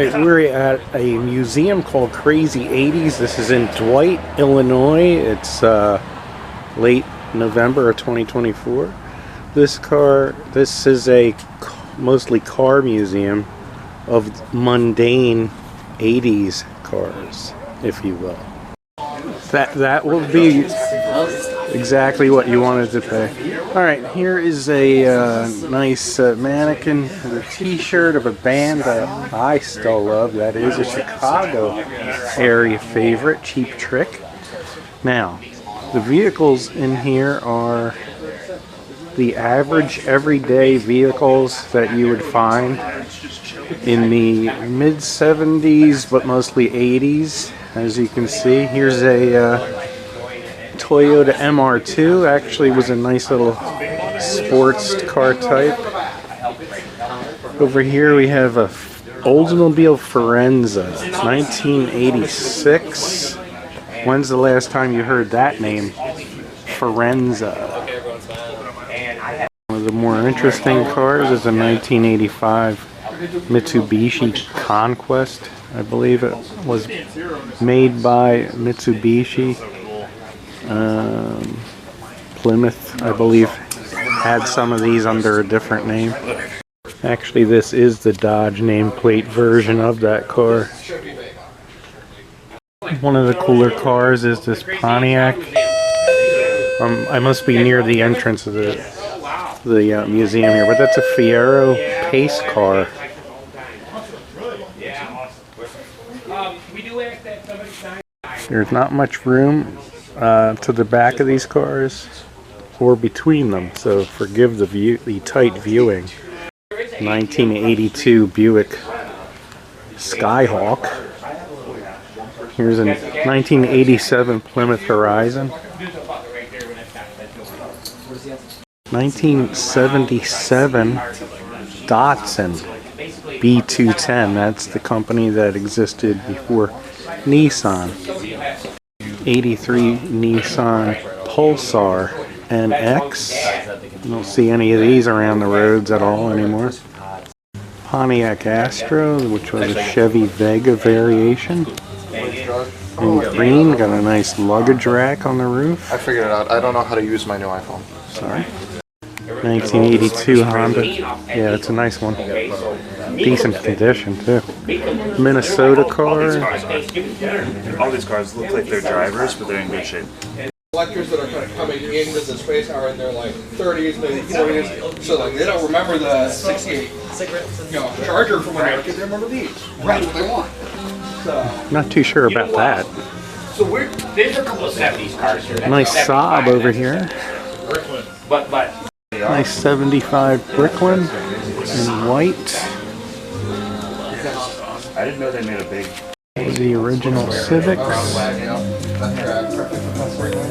Alright, we're at a museum called Crazy 80's. This is in Dwight, Illinois. It's late November of 2024. This is a mostly car museum of mundane 80's cars, if you will. That will be exactly what you wanted to pay. Alright, here is a nice mannequin with a t-shirt of a band that I still love. That is a Chicago area favorite, Cheap Trick. Now, the vehicles in here are the average everyday vehicles that you would find in the mid-70s, but mostly 80s. As you can see, here's a Toyota MR2. Actually was a nice little sports car type. Over here we have a Oldsmobile Forenza, 1986. When's the last time you heard that name? Forenza. One of the more interesting cars is a 1985 Mitsubishi Conquest. I believe it was made by Mitsubishi. Plymouth, I believe, had some of these under a different name. Actually, this is the Dodge nameplate version of that car. One of the cooler cars is this Pontiac. I must be near the entrance of the museum here, but that's a Fiero pace car. There's not much room to the back of these cars or between them, so forgive the tight viewing. 1982 Buick Skyhawk. Here's a 1987 Plymouth Horizon. 1977 Datsun B210. That's the company that existed before Nissan. 83 Nissan Pulsar NX. You don't see any of these around the roads at all anymore. Pontiac Astro, which was a Chevy Vega variation. In green, got a nice luggage rack on the roof. I figured it out. I don't know how to use my new iPhone. Sorry. 1982 Honda. Yeah, it's a nice one. Decent condition too. Minnesota car. All these cars look like they're drivers, but they're in good shape. Collectors that are kind of coming into the space are in their like 30s, maybe 40s, so like they don't remember the 68 Charger from when they were kids. They remember these. Right, what they want. So, not too sure about that. So there's a couple of 70s cars here. Nice Saab over here. But nice 75 Brooklyn in white. I didn't know they made a big. The original Civics.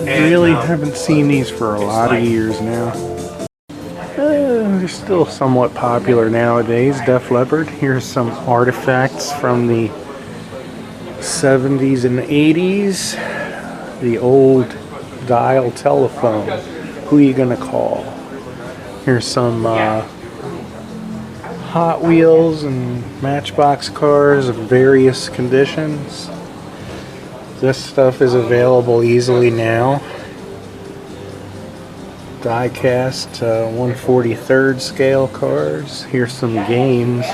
Really haven't seen these for a lot of years now. They're still somewhat popular nowadays. Def Leppard. Here's some artifacts from the 70s and 80s. The old dial telephone. Who are you gonna call? Here's some Hot Wheels and Matchbox cars of various conditions. This stuff is available easily now. Die-cast 1/43rd scale cars. Here's some games.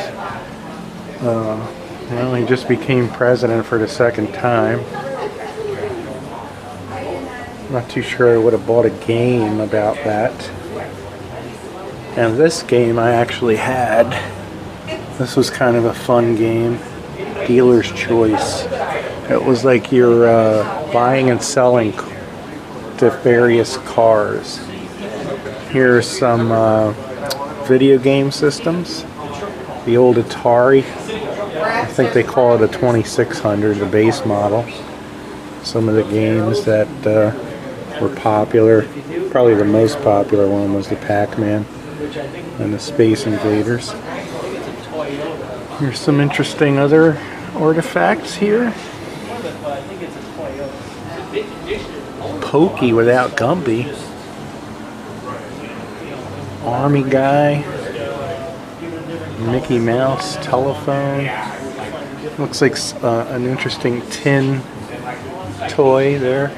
Well, he just became president for the second time. Not too sure I would have bought a game about that. And this game I actually had. This was kind of a fun game. Dealer's Choice. It was like you're buying and selling to various cars. Here's some video game systems. The old Atari. I think they call it a 2600, the base model. Some of the games that were popular. Probably the most popular one was the Pac-Man and the Space Invaders. Here's some interesting other artifacts here. Pokey without Gumby. Army guy. Mickey Mouse telephone. Looks like an interesting tin toy there.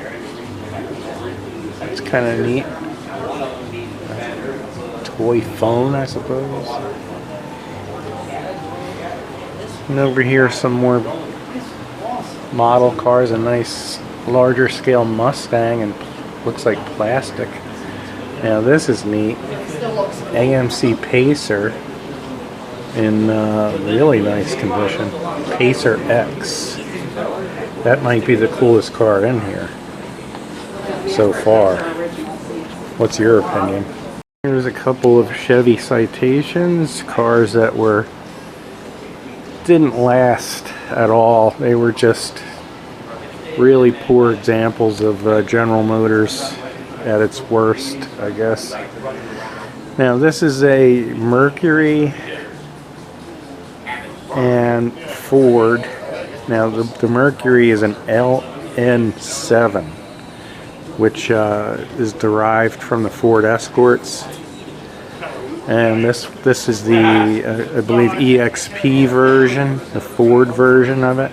It's kind of neat. Toy phone, I suppose. And over here, some more model cars. A nice larger scale Mustang, and looks like plastic. Now this is neat. AMC Pacer in really nice condition. Pacer X. That might be the coolest car in here so far. What's your opinion? Here's a couple of Chevy Citations, cars that didn't last at all. They were just really poor examples of General Motors at its worst, I guess. Now this is a Mercury and Ford. Now the Mercury is an LN7, which is derived from the Ford Escorts. And this is the, I believe, EXP version, the Ford version of it.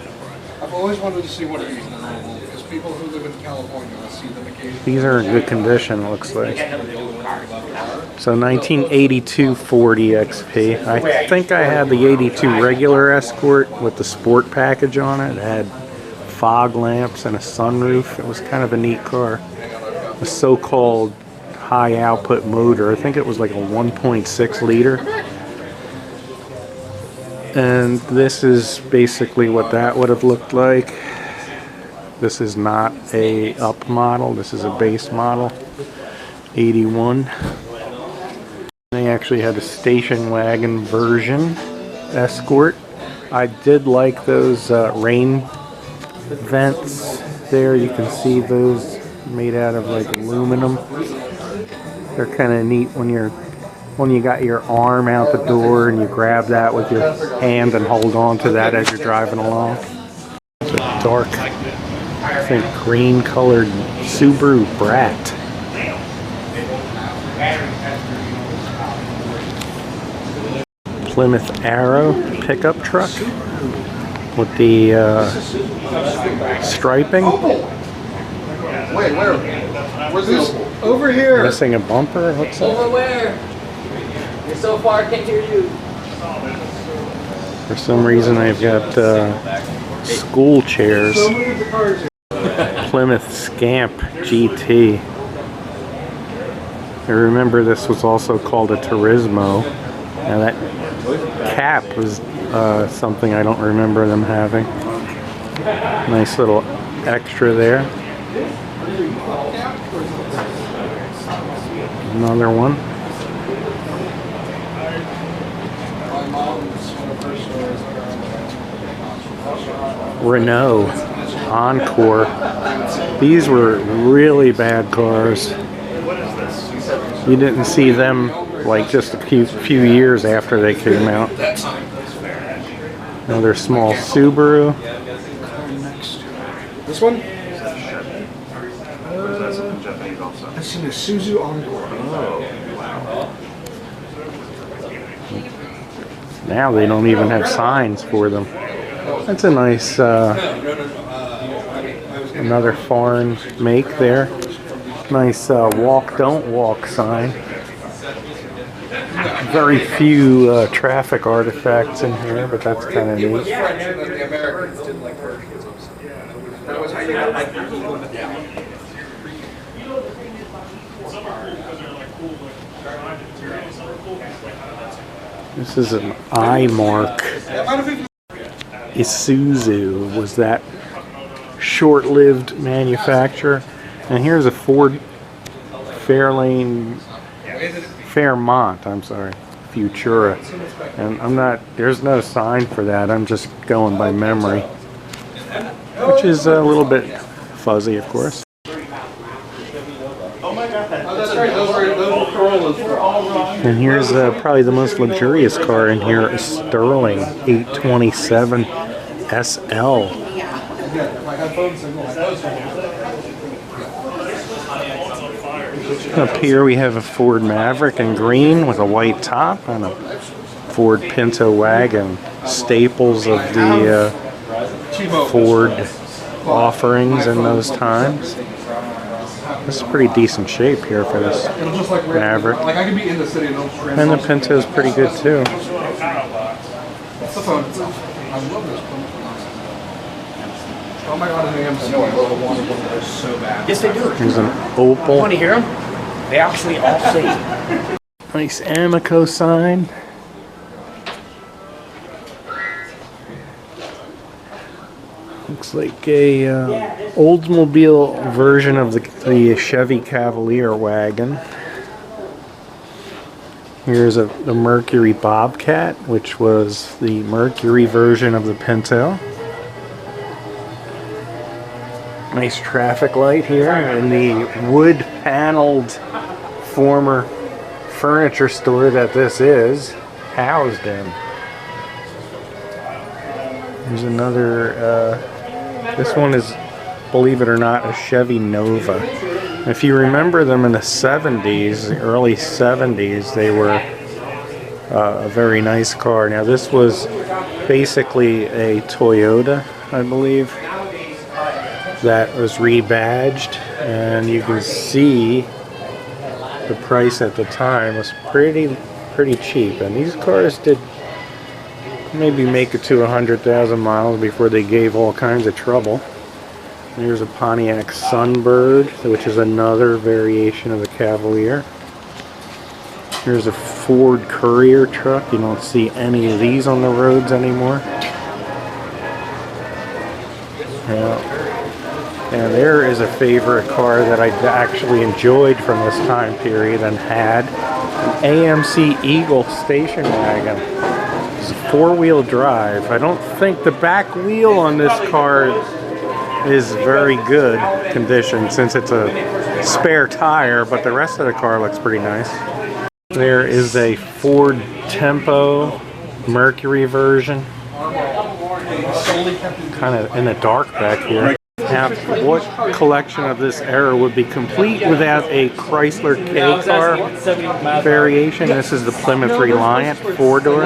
I've always wanted to see what it is now, because people who live in California will see them occasionally. These are in good condition, it looks like. So 1982 Ford EXP. I think I had the 82 regular Escort with the sport package on it. It had fog lamps and a sunroof. It was kind of a neat car. A so-called high output motor. I think it was like a 1.6 liter. And this is basically what that would have looked like. This is not a up model. This is a base model. 81. They actually had a station wagon version Escort. I did like those rain vents there. You can see those made out of like aluminum. They're kind of neat when you got your arm out the door and you grab that with your hand and hold on to that as you're driving along. It's a dark, I think, green colored Subaru Brat. Plymouth Arrow pickup truck with the striping. Wait, where? Where's this? Over here. Missing a bumper, it looks like. Over where? You're so far, I can't hear you. For some reason, I've got school chairs. Plymouth Scamp GT. I remember this was also called a Turismo. Now that cap was something I don't remember them having. Nice little extra there. Another one. Renault Encore. These were really bad cars. You didn't see them like just a few years after they came out. Another small Subaru. This one? I've seen a Suzu Encore. Now they don't even have signs for them. That's a nice, another foreign make there. Nice walk, don't walk sign. Very few traffic artifacts in here, but that's kind of neat. The Americans didn't like Persians. That was how you got like This is an I-mark. Isuzu was that short-lived manufacturer. And here's a Ford Fairmont, I'm sorry, Futura. And there's no sign for that. I'm just going by memory. Which is a little bit fuzzy, of course. And here's probably the most luxurious car in here, a Sterling 827 SL. Up here we have a Ford Maverick in green with a white top and a Ford Pinto wagon. Staples of the Ford offerings in those times. This is pretty decent shape here for this It'll just like Maverick. Like I could be in the city and it'll transfer. And the Pinto's pretty good too. What's the phone? I love this phone. Oh my god, an AMC. I want one of those so bad. Yes, they do. Here's an Opal. Want to hear them? They actually all sing. Nice Amico sign. Looks like a Oldsmobile version of the Chevy Cavalier wagon. Here's the Mercury Bobcat, which was the Mercury version of the Pinto. Nice traffic light here in the wood-paneled former furniture store that this is housed in. There's another, this one is, believe it or not, a Chevy Nova. If you remember them in the 70s, the early 70s, they were a very nice car. Now this was basically a Toyota, I believe, that was rebadged, and you can see the price at the time was pretty cheap. And these cars did maybe make it to 100,000 miles before they gave all kinds of trouble. Here's a Pontiac Sunbird, which is another variation of the Cavalier. Here's a Ford Courier truck. You don't see any of these on the roads anymore. Now there is a favorite car that I actually enjoyed from this time period and had. An AMC Eagle station wagon. It's a four-wheel drive. I don't think the back wheel on this car is very good condition since it's a spare tire, but the rest of the car looks pretty nice. There is a Ford Tempo Mercury version. Kind of in the dark back here. Now, what collection of this era would be complete without a Chrysler K car variation? This is the Plymouth Reliant four-door.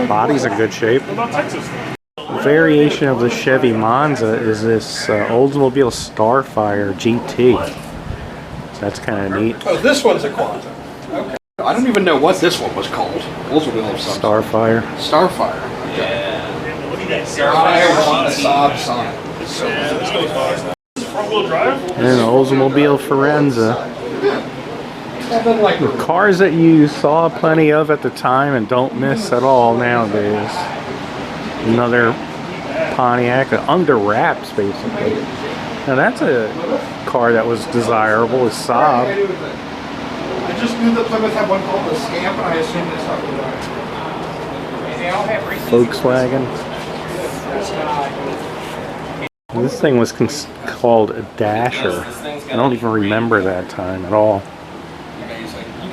Body's in good shape. Variation of the Chevy Monza is this Oldsmobile Starfire GT. That's kind of neat. Oh, this one's a Quantum. Okay. I don't even know what this one was called. Oldsmobile Starfire. Starfire. Okay. I want a Saab Sonic. And an Oldsmobile Forenza. The cars that you saw plenty of at the time and don't miss at all nowadays. Another Pontiac, under wraps basically. Now that's a car that was desirable, is Saab. I just knew that Plymouth had one called the Scamp, and I assumed it's something like Volkswagen. This thing was called a Dasher. I don't even remember that time at all.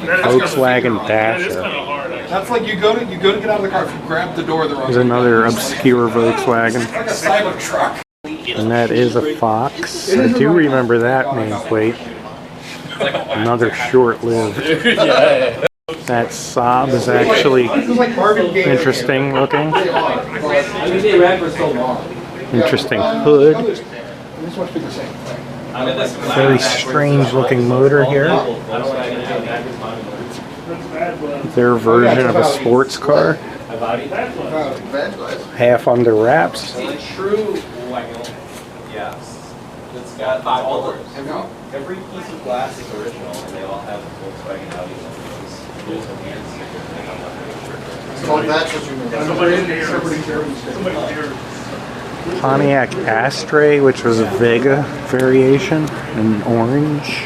Volkswagen Dasher. That's like you go to get out of the car if you grab the door the wrong way. There's another obscure Volkswagen. It's like a Cybertruck. And that is a Fox. I do remember that nameplate. Another short-lived. That Saab is actually interesting looking. Interesting hood. Very strange looking motor here. Their version of a sports car. Half under wraps. Yes. It's got all the, every piece of glass is original, and they all have Volkswagen Audi logos. So that's what you mean. Pontiac Astray, which was a Vega variation in orange.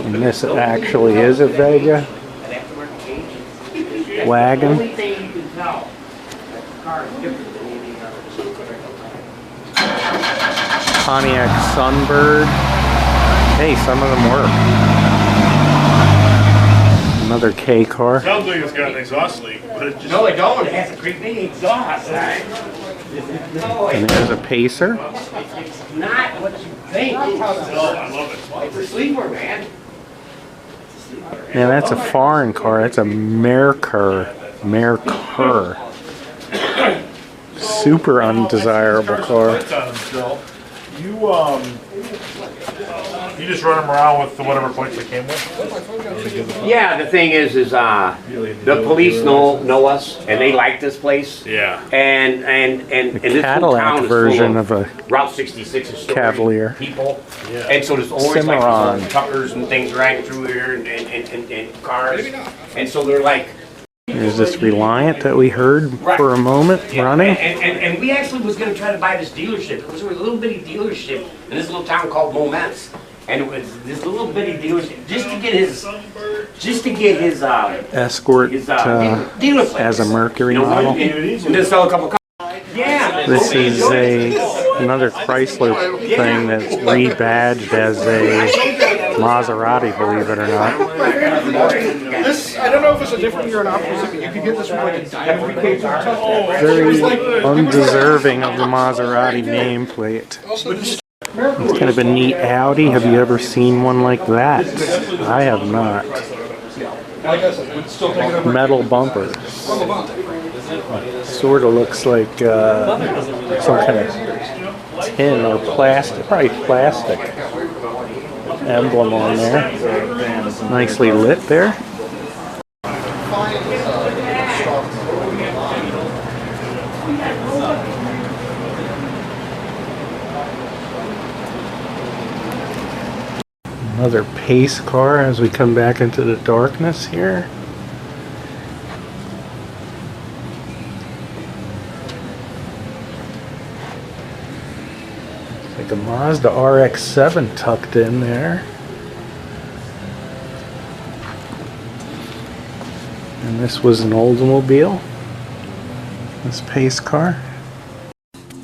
And this actually is a Vega wagon. Pontiac Sunbird. Hey, some of them work. Another K car. Sounds like it's got an exhaust leak, but it just... No, they don't. It has a great big exhaust. And there's a Pacer. Not what you think. I love it. It's a sleeper, man. Yeah, that's a foreign car. That's a Mercury. Super undesirable car. You just run them around with whatever plates they came with? Yeah, the thing is the police know us, and they like this place. Yeah. And this whole Cadillac town is version full of a Route 66 is Cavalier. people. Yeah. And so there's always like Cimarron. these little truckers and things riding through here and cars. And so they're like, There's this Reliant that we heard for a moment running. And we actually was going to try to buy this dealership. It was a little bitty dealership in this little town called Moments. And it was this little bitty dealership just to get his Escort dealer place. as a Mercury model. And just sell a couple cars. Yeah. This is another Chrysler thing that's rebadged as a Maserati, believe it or not. This, I don't know if it's a different year or not, but you could get this with like a diamond cable. Very undeserving of the Maserati nameplate. It's kind of a neat Audi. Have you ever seen one like that? I have not. Metal bumpers. Sort of looks like some kind of tin or plastic, probably plastic emblem on there. Nicely lit there. Another pace car as we come back into the darkness here. It's like a Mazda RX-7 tucked in there. And this was an Oldsmobile. This pace car.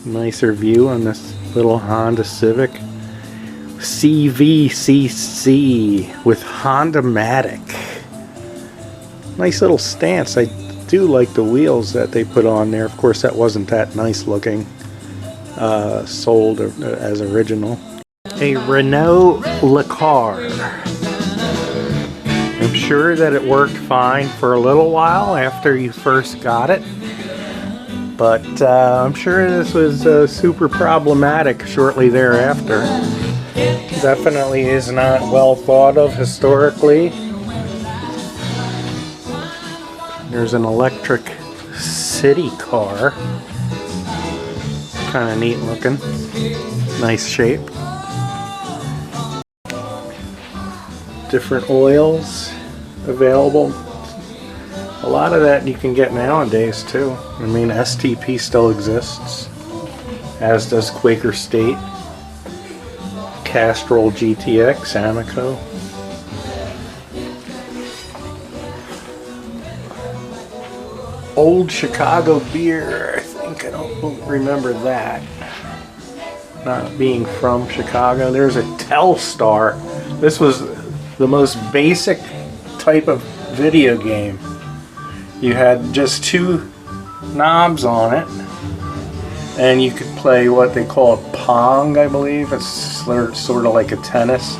Nicer view on this little Honda Civic. CVCC with Honda-matic. Nice little stance. I do like the wheels that they put on there. Of course, that wasn't that nice looking. Sold as original. A Renault Lecar. I'm sure that it worked fine for a little while after you first got it. But I'm sure this was super problematic shortly thereafter. Definitely is not well thought of historically. There's an electric city car. Kind of neat looking. Nice shape. Different oils available. A lot of that you can get nowadays too. I mean, STP still exists, as does Quaker State. Castrol GTX, Amoco. Old Chicago beer, I think. I don't remember that. Not being from Chicago. There's a Telstar. This was the most basic type of video game. You had just two knobs on it, and you could play what they call Pong, I believe. It's sort of like a tennis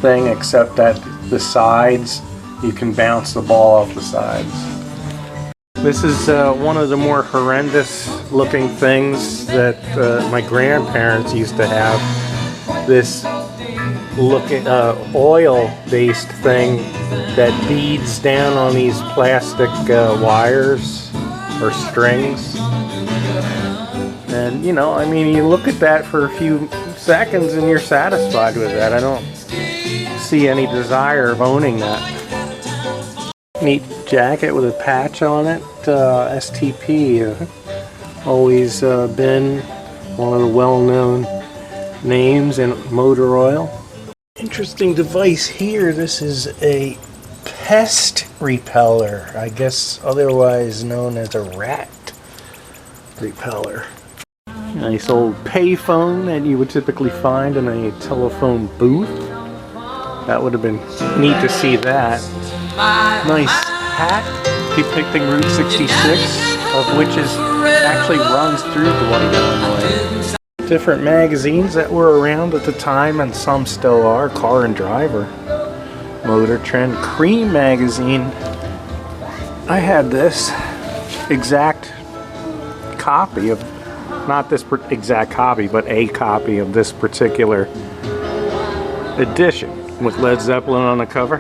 thing, except that the sides, you can bounce the ball off the sides. This is one of the more horrendous looking things that my grandparents used to have. This oil-based thing that beads down on these plastic wires or strings. And, you know, I mean, you look at that for a few seconds and you're satisfied with that. I don't see any desire of owning that. Neat jacket with a patch on it. STP, always been one of the well-known names in motor oil. Interesting device here. This is a pest repeller, I guess otherwise known as a rat repeller. Nice old payphone that you would typically find in a telephone booth. That would have been neat to see that. Nice hat depicting Route 66. of which is actually runs through Dwight, Illinois. Different magazines that were around at the time, and some still are. Car and Driver, Motor Trend, Cream magazine. I had this exact copy of, not this exact copy, but a copy of this particular edition with Led Zeppelin on the cover.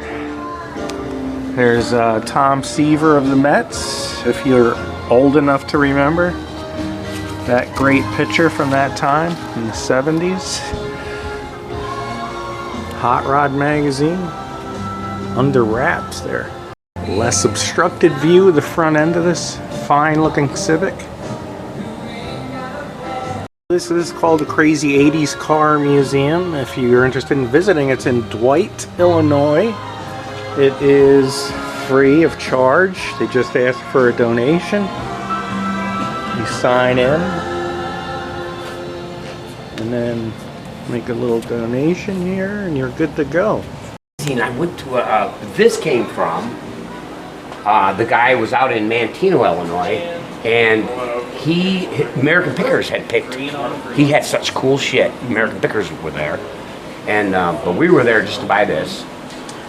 There's Tom Seaver of the Mets, if you're old enough to remember that great picture from that time in the 70s. Hot Rod magazine, under wraps there. Less obstructed view of the front end of this fine looking Civic. This is called the Crazy 80s Car Museum. If you're interested in visiting, it's in Dwight, Illinois. It is free of charge. They just ask for a donation. You sign in and then make a little donation here and you're good to go. I went to this came from, the guy was out in Manteno, Illinois, and American Pickers had picked, he had such cool shit. American Pickers were there, and but we were there just to buy this.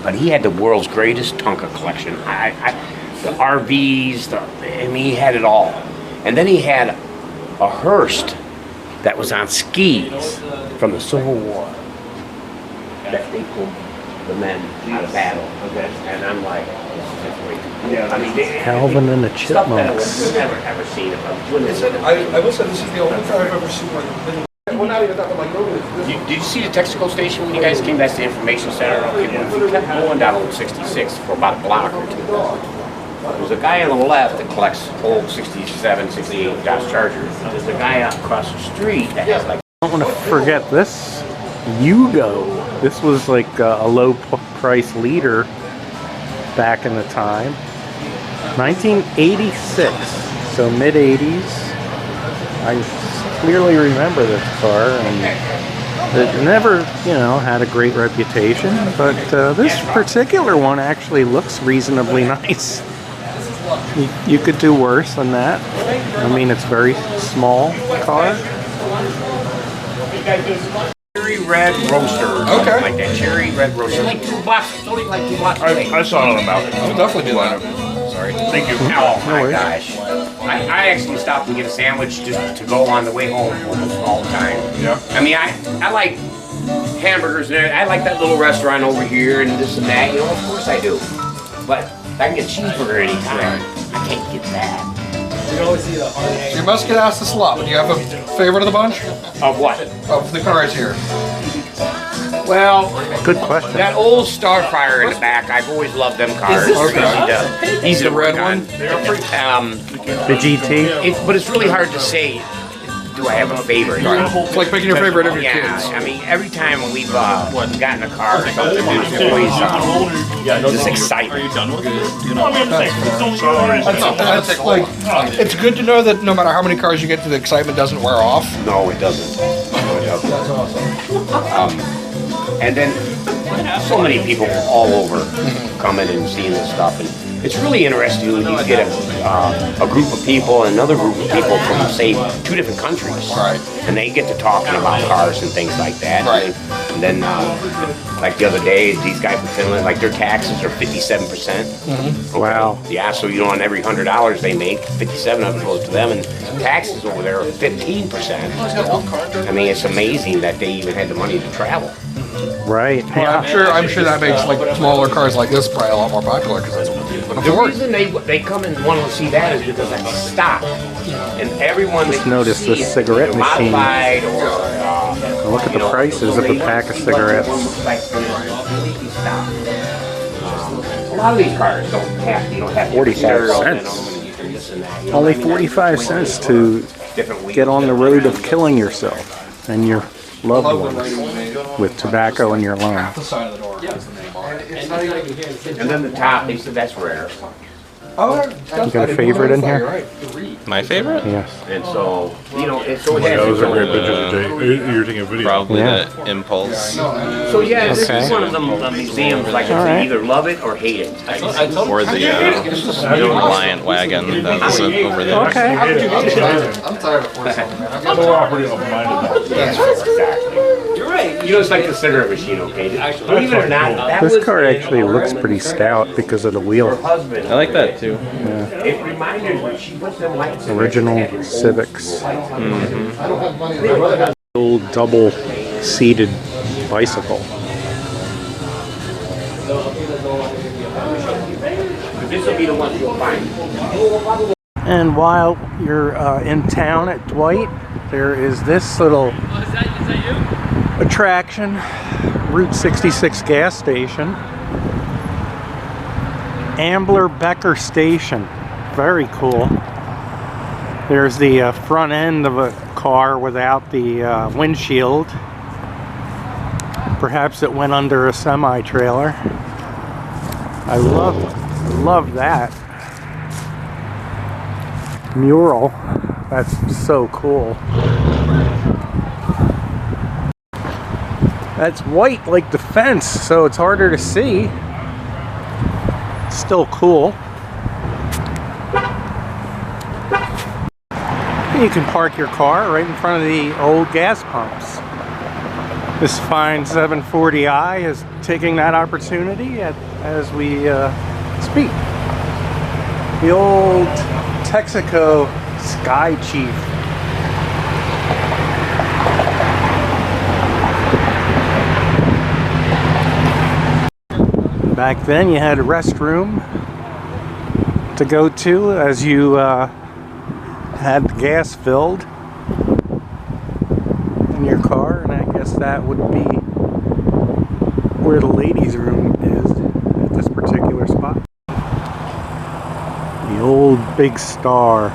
But he had the world's greatest Tonka collection. The RVs, I mean, he had it all. And then he had a Hearst that was on skis from the Civil War that they pulled the men out of battle. And I'm like, I mean, Calvin and the stuff that I Chipmunks. would never ever seen about. I will say this is the only car I've ever seen where well, not even that, but like nobody. Did you see the Texaco station when you guys came? That's the information center. We kept going down Old 66 for about a block or two. There's a guy on the left that collects old 67, 68 Dodge Chargers. There's a guy out across the street that has like. I don't want to forget this Yugo. This was like a low price leader back in the time. 1986, so mid 80s. I clearly remember this car, and it never, you know, had a great reputation, but this particular one actually looks reasonably nice. You could do worse than that. I mean, it's a very small car. Cherry red roaster. Okay. Like that cherry red roaster. Like $2. It's only like $2. I saw it on the mouth. I'll definitely do that. Sorry. Thank you. Oh my gosh. I actually stopped to get a sandwich just to go on the way home almost all the time. Yeah. I mean, I like hamburgers and everything. I like that little restaurant over here and this and that. You know, of course I do. But if I can get a cheeseburger anytime, I can't get that. So you must get asked this a lot, but do you have a favorite of the bunch? Of what? Of the cars here. Well, Good question. that old Starfire in the back, I've always loved them cars. Okay. Easy to red work on. The GT. But it's really hard to say, do I have a favorite? It's like picking your favorite of your Yeah, kids. I mean, every time we've gotten a car or something, it's always just exciting. That's like, it's good to know that no matter how many cars you get to, the excitement doesn't wear off. No, it doesn't. No, it doesn't. That's awesome. And then so many people from all over coming and seeing this stuff, and it's really interesting when you get a group of people and another group of people from, say, 2 different countries, Right. and they get to talking about cars and things like that. Right. And then, like the other day, these guys from Finland, like their taxes are 57%. Wow. Yeah, so you know, on every $100 they make, 57 of it goes to them, and taxes over there are 15%. I mean, it's amazing that they even had the money to travel. Right. Well, I'm sure that makes like smaller cars like this probably a lot more popular because it's The reason they come and want to see that is because I stop, and everyone Just that you notice see this it, cigarette either machine. modified or Look at you the know, prices of a pack of cigarettes. Like, completely stop. A lot of these cars don't have, you don't have 45 stereo in cents. them and this and that, you know Only what I mean? 45 cents to Different wheels, get on the road of different killing yourself and your loved ones with tobacco in your lungs. the side of the door has the name on it. And then the top, they said that's rare. Oh, You got a favorite in here? You're right. My favorite? Yes. And so, you know, and so it has Those its are great own- pictures of Jay. You're taking a video. Probably Yeah. the Impulse So yeah, this Okay. is one of them museums, like All right. it's either love it or hate it. or the Reliant wagon that's over there. Okay. I'm tired of 40-something, man. I'm pretty open-minded. You're right. You know, it's like the cigarette machine, okay? Believe it or not, that This was car the actually looks pretty stout because of the wheel. husband. I like that too. It reminded me, she put them lights in Original there, she had Civics. I don't have money in my wallet. Old double-seated bicycle. This will be the one you'll find. And while you're in town at Dwight, there is this little attraction, Route 66 gas station. Ambler Becker Station. Very cool. There's the front end of a car without the windshield. Perhaps it went under a semi-trailer. I love that mural. That's so cool. That's white like the fence, so it's harder to see. Still cool. You can park your car right in front of the old gas pumps. This fine 740i is taking that opportunity as we speak. The old Texaco Sky Chief. Back then you had a restroom to go to as you had the gas filled in your car, and I guess that would be where the ladies' room is at this particular spot. The old Big Star.